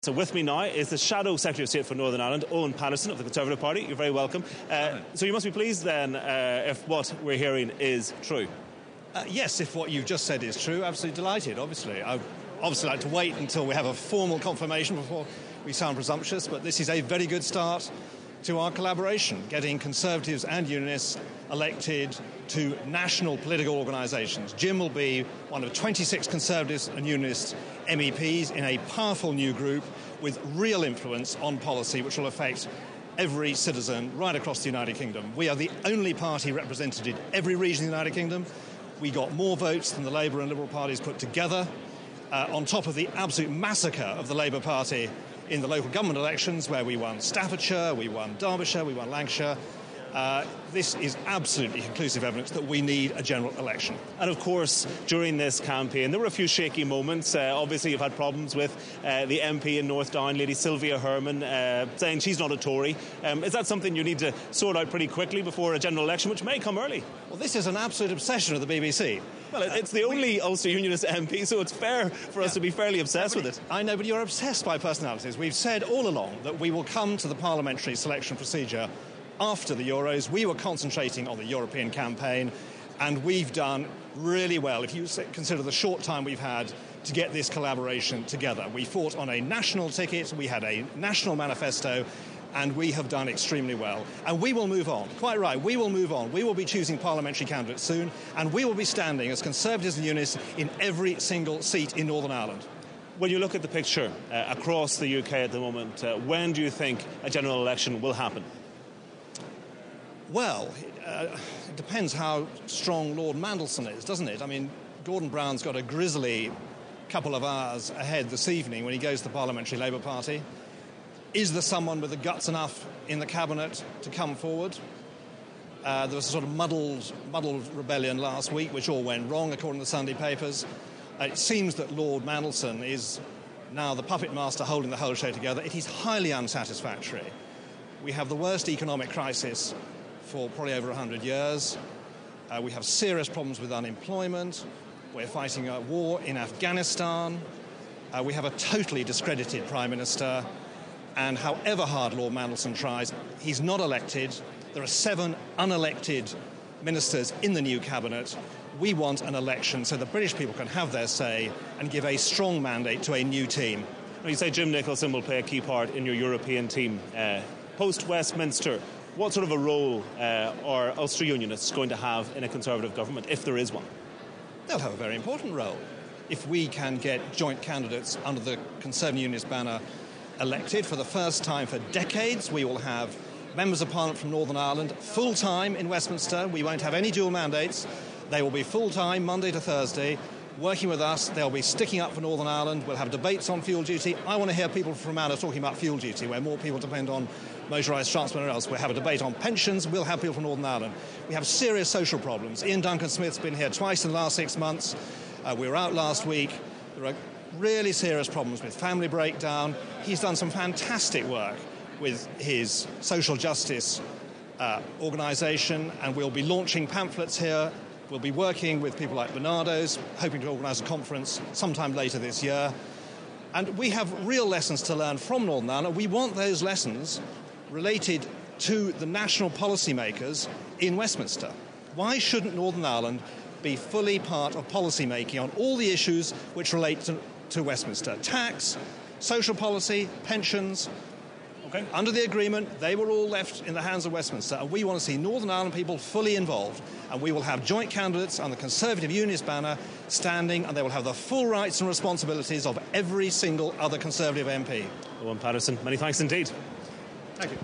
So with me now is the Shadow Secretary of State for Northern Ireland, Owen Patterson of the Conservative Party. You're very welcome. So you must be pleased then if what we're hearing is true. Yes, if what you've just said is true, absolutely delighted, obviously. I'd obviously like to wait until we have a formal confirmation before we sound presumptuous, but this is a very good start to our collaboration, getting Conservatives and Unionists elected to national political organisations. Jim will be one of 26 Conservatives and Unionists MEPs in a powerful new group with real influence on policy which will affect every citizen right across the United Kingdom. We are the only party represented in every region of the United Kingdom. We got more votes than the Labour and Liberal parties put together, on top of the absolute massacre of the Labour Party in the local government elections, where we won Staffordshire, we won Derbyshire, we won Lancashire. This is absolutely conclusive evidence that we need a general election. And of course, during this campaign, there were a few shaky moments. Obviously, you've had problems with the MP in North Down, Lady Sylvia Herman, saying she's not a Tory. Is that something you need to sort out pretty quickly before a general election, which may come early? Well, this is an absolute obsession of the BBC. Well, it's the only Ulster Unionist MP, so it's fair for us to be fairly obsessed with it. I know, but you're obsessed by personalities. We've said all along that we will come to the parliamentary selection procedure after the Euros. We were concentrating on the European campaign, and we've done really well, if you consider the short time we've had to get this collaboration together. We fought on a national ticket, we had a national manifesto, and we have done extremely well. And we will move on. Quite right, we will move on. We will be choosing parliamentary candidates soon, and we will be standing as Conservatives and Unionists in every single seat in Northern Ireland. When you look at the picture across the UK at the moment, when do you think a general election will happen? Well, it depends how strong Lord Mandelson is, doesn't it? I mean, Gordon Brown's got a grisly couple of hours ahead this evening when he goes to the Parliamentary Labour Party. Is there someone with the guts enough in the Cabinet to come forward? There was a sort of muddled rebellion last week, which all went wrong, according to the Sunday papers. It seems that Lord Mandelson is now the puppet master holding the whole show together. It is highly unsatisfactory. We have the worst economic crisis for probably over 100 years. We have serious problems with unemployment. We're fighting a war in Afghanistan. We have a totally discredited Prime Minister. And however hard Lord Mandelson tries, he's not elected. There are 7 unelected ministers in the new cabinet. We want an election so the British people can have their say and give a strong mandate to a new team. Well, you say Jim Nicholson will play a key part in your European team. Post-Westminster, what sort of a role are Ulster Unionists going to have in a Conservative government, if there is one? They'll have a very important role. If we can get joint candidates under the Conservative Unionist banner elected for the first time for decades, we will have members of Parliament from Northern Ireland full-time in Westminster. We won't have any dual mandates. They will be full-time Monday to Thursday, working with us. They'll be sticking up for Northern Ireland. We'll have debates on fuel duty. I want to hear people from Anna talking about fuel duty, where more people depend on motorised transport and else. We'll have a debate on pensions. We'll have people from Northern Ireland. We have serious social problems. Ian Duncan-Smith's been here twice in the last 6 months. We were out last week. There are really serious problems with family breakdown. He's done some fantastic work with his social justice organisation, and we'll be launching pamphlets here. We'll be working with people like Bernardo's, hoping to organise a conference sometime later this year. And we have real lessons to learn from Northern Ireland. We want those lessons related to the national policymakers in Westminster. Why shouldn't Northern Ireland be fully part of policy making on all the issues which relate to Westminster? Tax, social policy, pensions. Okay. Under the agreement, they were all left in the hands of Westminster, and we want to see Northern Ireland people fully involved, and we will have joint candidates on the Conservative Unionist banner standing, and they will have the full rights and responsibilities of every single other Conservative MP. Owen Patterson, many thanks indeed. Thank you.